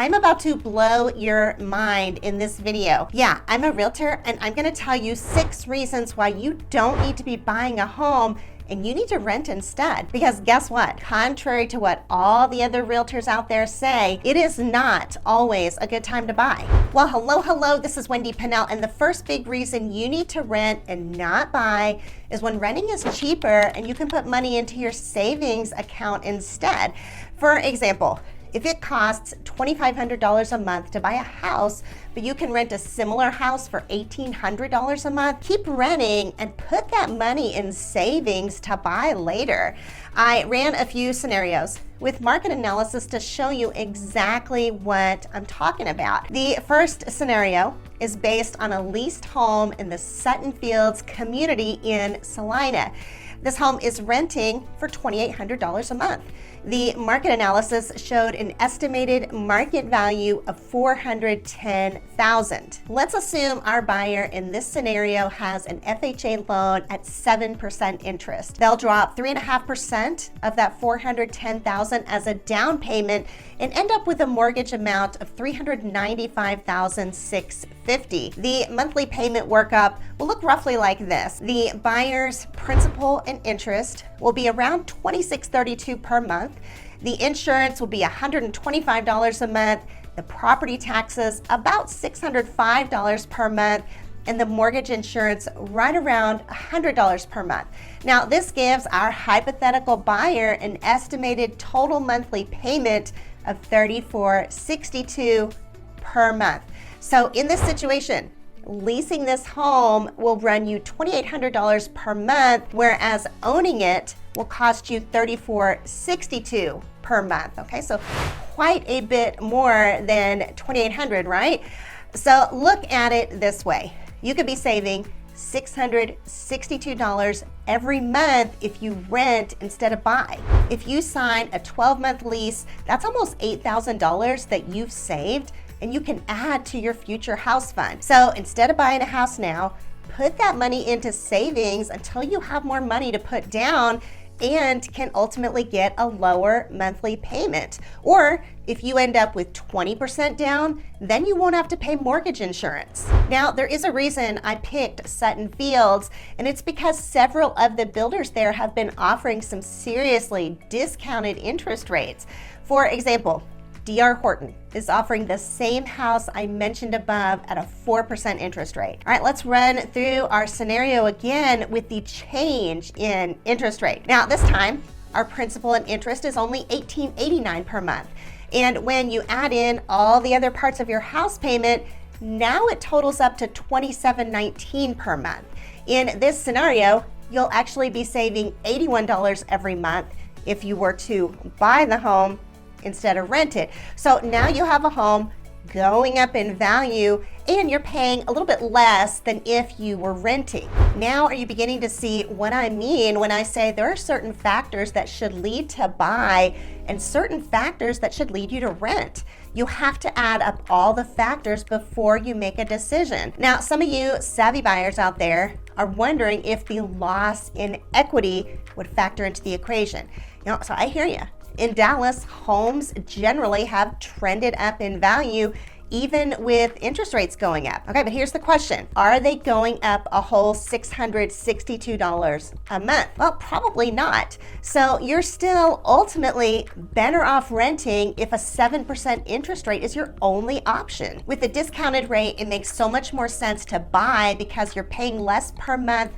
I'm about to blow your mind in this video. Yeah, I'm a realtor and I'm gonna tell you 6 reasons why you don't need to be buying a home and you need to rent instead. Because guess what? Contrary to what all the other realtors out there say, it is not always a good time to buy. Well, hello, this is Wendy Pinnell, and the first big reason you need to rent and not buy is when renting is cheaper and you can put money into your savings account instead. For example, if it costs $2,500 a month to buy a house, but you can rent a similar house for $1,800 a month, keep renting and put that money in savings to buy later. I ran a few scenarios with market analysis to show you exactly what I'm talking about. The first scenario is based on a leased home in the Sutton Fields community in Salina. This home is renting for $2,800 a month. The market analysis showed an estimated market value of $410,000. Let's assume our buyer in this scenario has an FHA loan at 7% interest. They'll drop 3.5% of that $410,000 as a down payment and end up with a mortgage amount of $395,650. The monthly payment workup will look roughly like this. The buyer's principal and interest will be around $2,632 per month. The insurance will be $125 a month. The property taxes about $605 per month, and the mortgage insurance right around $100 per month. Now, this gives our hypothetical buyer an estimated total monthly payment of $34.62 per month. So in this situation, leasing this home will run you $2,800 per month, whereas owning it will cost you $34.62 per month. Okay, so quite a bit more than $2,800, right? So look at it this way. You could be saving $662 every month if you rent instead of buy. If you sign a 12-month lease, that's almost $8,000 that you've saved and you can add to your future house fund. So instead of buying a house now, put that money into savings until you have more money to put down and can ultimately get a lower monthly payment. Or if you end up with 20% down, then you won't have to pay mortgage insurance. Now, there is a reason I picked Sutton Fields, and it's because several of the builders there have been offering some seriously discounted interest rates. For example, D.R. Horton is offering the same house I mentioned above at a 4% interest rate. All right, let's run through our scenario again with the change in interest rate. Now, this time, our principal and interest is only $1,889 per month. And when you add in all the other parts of your house payment, now it totals up to $2,719 per month. In this scenario, you'll actually be saving $81 every month if you were to buy the home instead of rent it. So now you have a home going up in value and you're paying a little bit less than if you were renting. Now, are you beginning to see what I mean when I say there are certain factors that should lead to buy and certain factors that should lead you to rent? You have to add up all the factors before you make a decision. Now, some of you savvy buyers out there are wondering if the loss in equity would factor into the equation. You know, so I hear you. In Dallas, homes generally have trended up in value even with interest rates going up. Okay, but here's the question. Are they going up a whole $662 a month? Well, probably not. So you're still ultimately better off renting if a 7% interest rate is your only option. With a discounted rate, it makes so much more sense to buy because you're paying less per month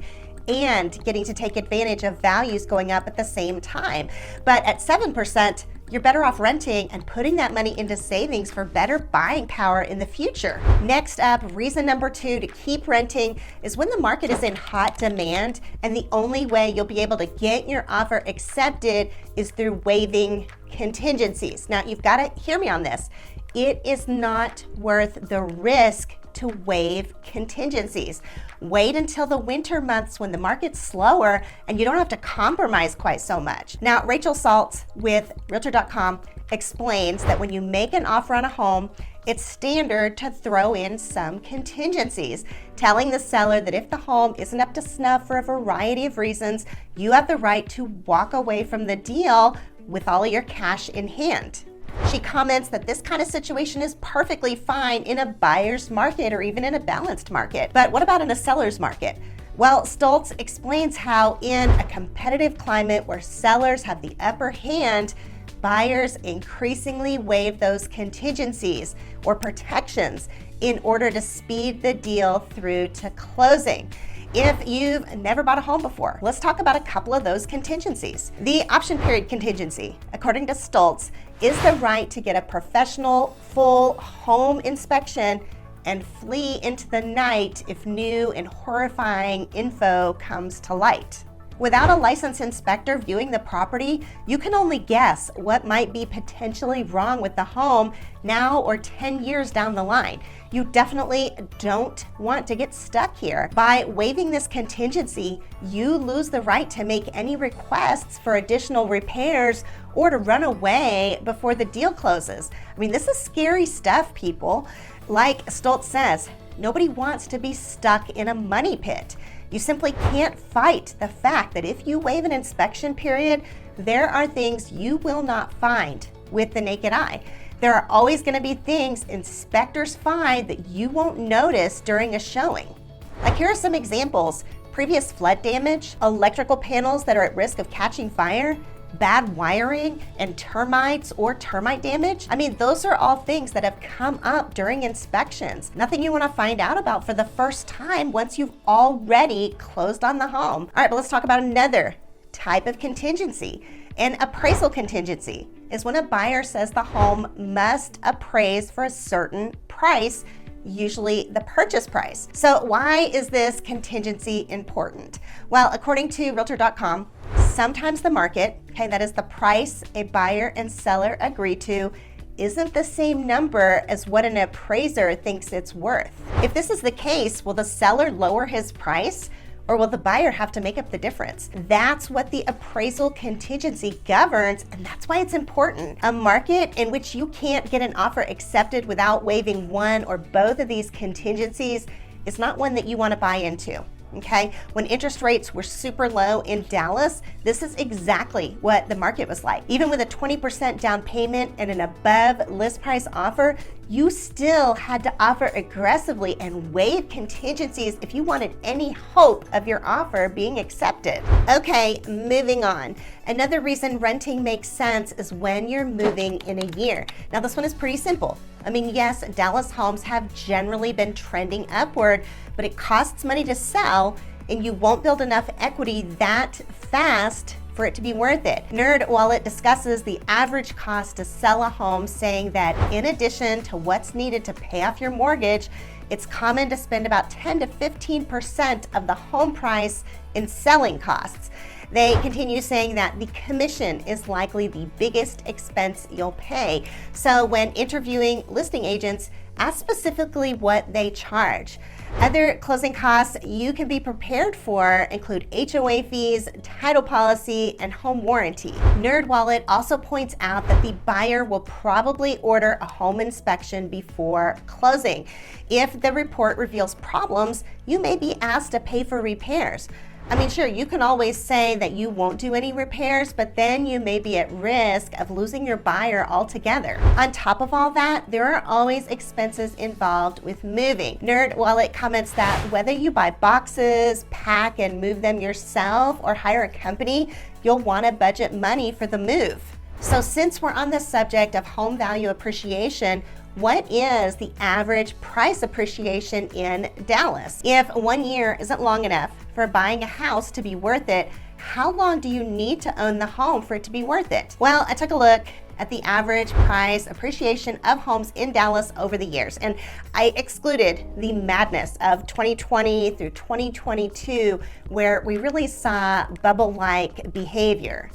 and getting to take advantage of values going up at the same time. But at 7%, you're better off renting and putting that money into savings for better buying power in the future. Next up, reason number 2 to keep renting is when the market is in hot demand and the only way you'll be able to get your offer accepted is through waiving contingencies. Now, you've got to hear me on this. It is not worth the risk to waive contingencies. Wait until the winter months when the market's slower and you don't have to compromise quite so much. Now, Rachel Saltz with Realtor.com explains that when you make an offer on a home, it's standard to throw in some contingencies, telling the seller that if the home isn't up to snuff for a variety of reasons, you have the right to walk away from the deal with all of your cash in hand. She comments that this kind of situation is perfectly fine in a buyer's market or even in a balanced market. But what about in a seller's market? Well, Stoltz explains how in a competitive climate where sellers have the upper hand, buyers increasingly waive those contingencies or protections in order to speed the deal through to closing. If you've never bought a home before, let's talk about a couple of those contingencies. The option period contingency, according to Stoltz, is the right to get a professional, full home inspection and flee into the night if new and horrifying info comes to light. Without a licensed inspector viewing the property, you can only guess what might be potentially wrong with the home now or 10 years down the line. You definitely don't want to get stuck here. By waiving this contingency, you lose the right to make any requests for additional repairs or to run away before the deal closes. I mean, this is scary stuff, people. Like Stoltz says, nobody wants to be stuck in a money pit. You simply can't fight the fact that if you waive an inspection period, there are things you will not find with the naked eye. There are always going to be things inspectors find that you won't notice during a showing. Like, here are some examples: previous flood damage, electrical panels that are at risk of catching fire, bad wiring, and termites or termite damage. I mean, those are all things that have come up during inspections. Nothing you want to find out about for the first time once you've already closed on the home. All right, but let's talk about another type of contingency. An appraisal contingency is when a buyer says the home must appraise for a certain price, usually the purchase price. So why is this contingency important? Well, according to Realtor.com, sometimes the market, okay, that is the price a buyer and seller agree to, isn't the same number as what an appraiser thinks it's worth. If this is the case, will the seller lower his price, or will the buyer have to make up the difference? That's what the appraisal contingency governs, and that's why it's important. A market in which you can't get an offer accepted without waiving one or both of these contingencies is not one that you want to buy into. Okay, when interest rates were super low in Dallas, this is exactly what the market was like. Even with a 20% down payment and an above list price offer, you still had to offer aggressively and waive contingencies if you wanted any hope of your offer being accepted. Okay, moving on. Another reason renting makes sense is when you're moving in a year. Now, this one is pretty simple. I mean, yes, Dallas homes have generally been trending upward, but it costs money to sell, and you won't build enough equity that fast for it to be worth it. NerdWallet discusses the average cost to sell a home, saying that in addition to what's needed to pay off your mortgage, it's common to spend about 10 to 15% of the home price in selling costs. They continue saying that the commission is likely the biggest expense you'll pay. So when interviewing listing agents, ask specifically what they charge. Other closing costs you can be prepared for include HOA fees, title policy, and home warranty. NerdWallet also points out that the buyer will probably order a home inspection before closing. If the report reveals problems, you may be asked to pay for repairs. I mean, sure, you can always say that you won't do any repairs, but then you may be at risk of losing your buyer altogether. On top of all that, there are always expenses involved with moving. NerdWallet comments that whether you buy boxes, pack and move them yourself, or hire a company, you'll want to budget money for the move. So since we're on the subject of home value appreciation, what is the average price appreciation in Dallas? If 1 year isn't long enough for buying a house to be worth it, how long do you need to own the home for it to be worth it? Well, I took a look at the average price appreciation of homes in Dallas over the years, and I excluded the madness of 2020 through 2022, where we really saw bubble-like behavior.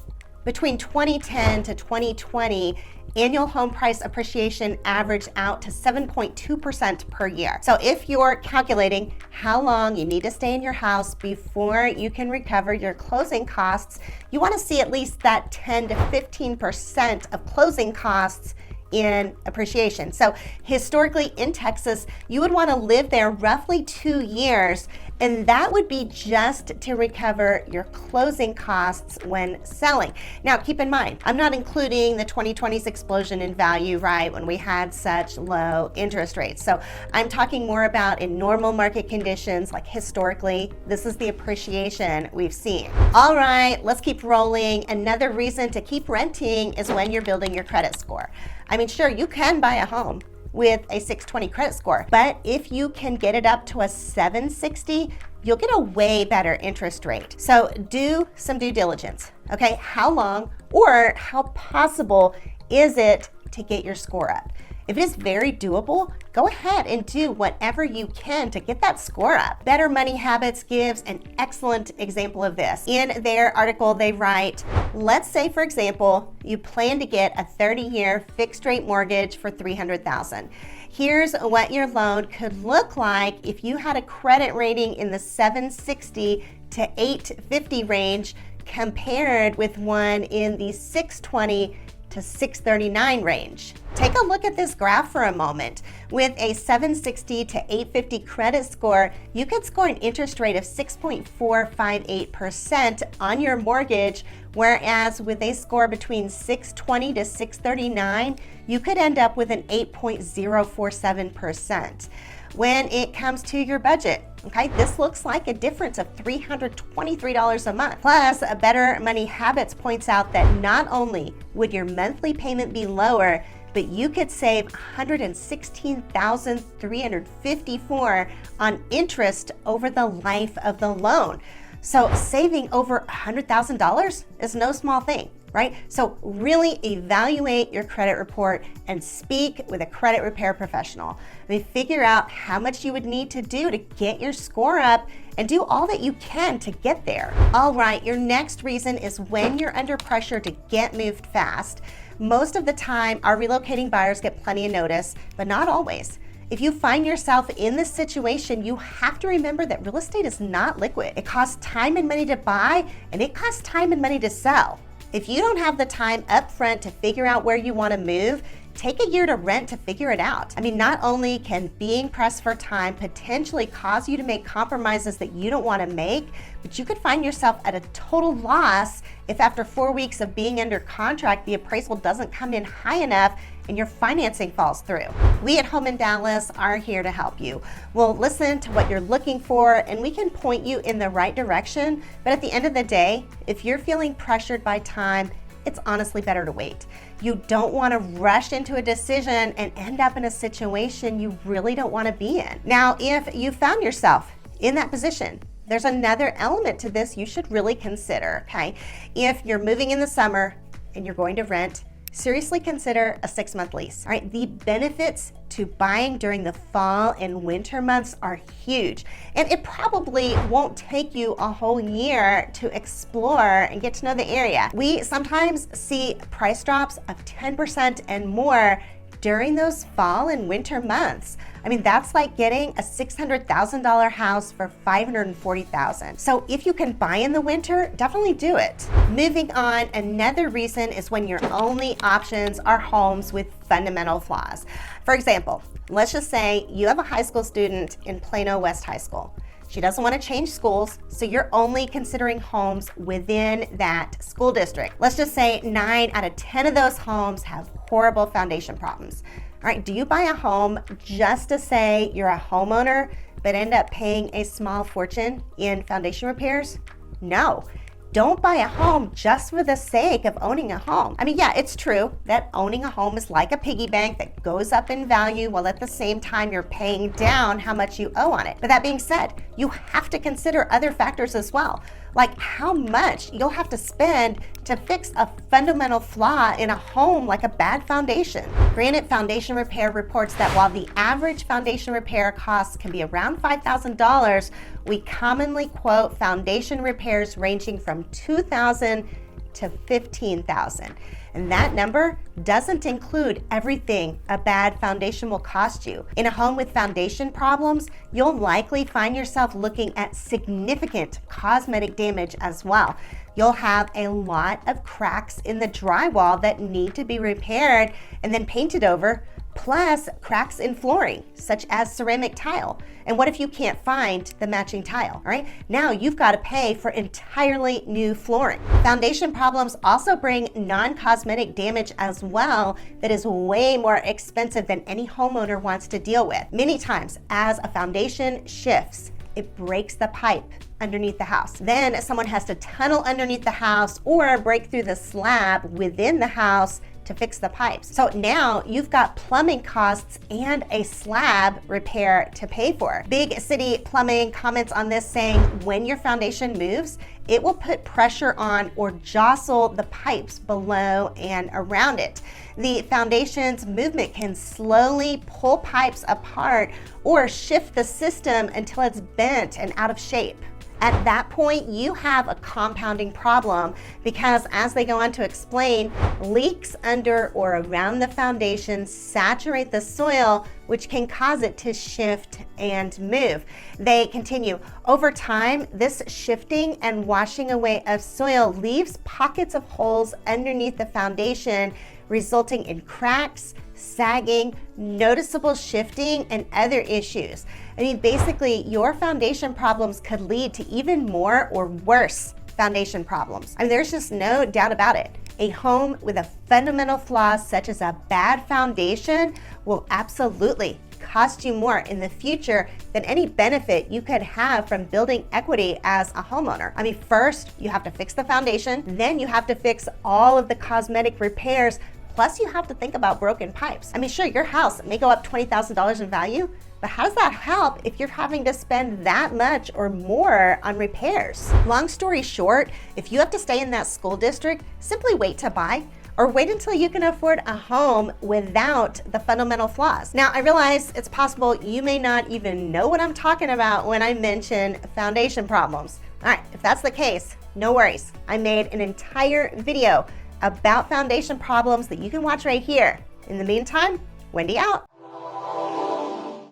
Between 2010 to 2020, annual home price appreciation averaged out to 7.2% per year. So if you're calculating how long you need to stay in your house before you can recover your closing costs, you want to see at least that 10 to 15% of closing costs in appreciation. So historically in Texas, you would want to live there roughly 2 years And that would be just to recover your closing costs when selling. Now, keep in mind, I'm not including the 2020's explosion in value, right, when we had such low interest rates. So I'm talking more about in normal market conditions, like historically, this is the appreciation we've seen. All right, let's keep rolling. Another reason to keep renting is when you're building your credit score. I mean, sure, you can buy a home with a 620 credit score, but if you can get it up to a 760, you'll get a way better interest rate. So do some due diligence, okay? How long or how possible is it to get your score up? If it is very doable, go ahead and do whatever you can to get that score up. Better Money Habits gives an excellent example of this. In their article, they write, let's say, for example, you plan to get a 30-year fixed rate mortgage for $300,000. Here's what your loan could look like if you had a credit rating in the 760 to 850 range compared with one in the 620 to 639 range. Take a look at this graph for a moment. With a 760 to 850 credit score, you could score an interest rate of 6.458% on your mortgage, whereas with a score between 620 to 639, you could end up with an 8.047%. When it comes to your budget, okay, this looks like a difference of $323 a month. Plus, a Better Money Habits points out that not only would your monthly payment be lower, but you could save $116,354 on interest over the life of the loan. So saving over $100,000 is no small thing, right? So really evaluate your credit report and speak with a credit repair professional. I mean, figure out how much you would need to do to get your score up and do all that you can to get there. All right, your next reason is when you're under pressure to get moved fast. Most of the time, our relocating buyers get plenty of notice, but not always. If you find yourself in this situation, you have to remember that real estate is not liquid. It costs time and money to buy, and it costs time and money to sell. If you don't have the time up front to figure out where you want to move, take a year to rent to figure it out. I mean, not only can being pressed for time potentially cause you to make compromises that you don't want to make, but you could find yourself at a total loss if after 4 weeks of being under contract, the appraisal doesn't come in high enough and your financing falls through. We at Home in Dallas are here to help you. We'll listen to what you're looking for and we can point you in the right direction. But at the end of the day, if you're feeling pressured by time, it's honestly better to wait. You don't want to rush into a decision and end up in a situation you really don't want to be in. Now, if you found yourself in that position, there's another element to this you should really consider, okay? If you're moving in the summer and you're going to rent, seriously consider a 6-month lease. All right, the benefits to buying during the fall and winter months are huge. And it probably won't take you a whole year to explore and get to know the area. We sometimes see price drops of 10% and more during those fall and winter months. I mean, that's like getting a $600,000 house for $540,000. So if you can buy in the winter, definitely do it. Moving on, another reason is when your only options are homes with fundamental flaws. For example, let's just say you have a high school student in Plano West High School. She doesn't want to change schools, so you're only considering homes within that school district. Let's just say 9 out of 10 of those homes have horrible foundation problems. All right, do you buy a home just to say you're a homeowner, but end up paying a small fortune in foundation repairs? No. Don't buy a home just for the sake of owning a home. I mean, yeah, it's true that owning a home is like a piggy bank that goes up in value while at the same time you're paying down how much you owe on it. But that being said, you have to consider other factors as well, like how much you'll have to spend to fix a fundamental flaw in a home like a bad foundation. Granite Foundation Repair reports that while the average foundation repair costs can be around $5,000, we commonly quote foundation repairs ranging from $2,000 to $15,000. And that number doesn't include everything a bad foundation will cost you. In a home with foundation problems, you'll likely find yourself looking at significant cosmetic damage as well. You'll have a lot of cracks in the drywall that need to be repaired and then painted over, plus cracks in flooring, such as ceramic tile. And what if you can't find the matching tile? All right, now you've got to pay for entirely new flooring. Foundation problems also bring non-cosmetic damage as well that is way more expensive than any homeowner wants to deal with. Many times, as a foundation shifts, it breaks the pipe underneath the house. Then someone has to tunnel underneath the house or break through the slab within the house to fix the pipes. So now you've got plumbing costs and a slab repair to pay for. Big City Plumbing comments on this saying, when your foundation moves, it will put pressure on or jostle the pipes below and around it. The foundation's movement can slowly pull pipes apart or shift the system until it's bent and out of shape. At that point, you have a compounding problem because, as they go on to explain, leaks under or around the foundation saturate the soil, which can cause it to shift and move. They continue, over time, this shifting and washing away of soil leaves pockets of holes underneath the foundation, resulting in cracks, sagging, noticeable shifting, and other issues. I mean, basically, your foundation problems could lead to even more or worse foundation problems. I mean, there's just no doubt about it. A home with a fundamental flaw such as a bad foundation will absolutely cost you more in the future than any benefit you could have from building equity as a homeowner. I mean, first, you have to fix the foundation, then you have to fix all of the cosmetic repairs, plus you have to think about broken pipes. I mean, sure, your house may go up $20,000 in value, but how does that help if you're having to spend that much or more on repairs? Long story short, if you have to stay in that school district, simply wait to buy or wait until you can afford a home without the fundamental flaws. Now, I realize it's possible you may not even know what I'm talking about when I mention foundation problems. All right, if that's the case, no worries. I made an entire video about foundation problems that you can watch right here. In the meantime, Wendy out.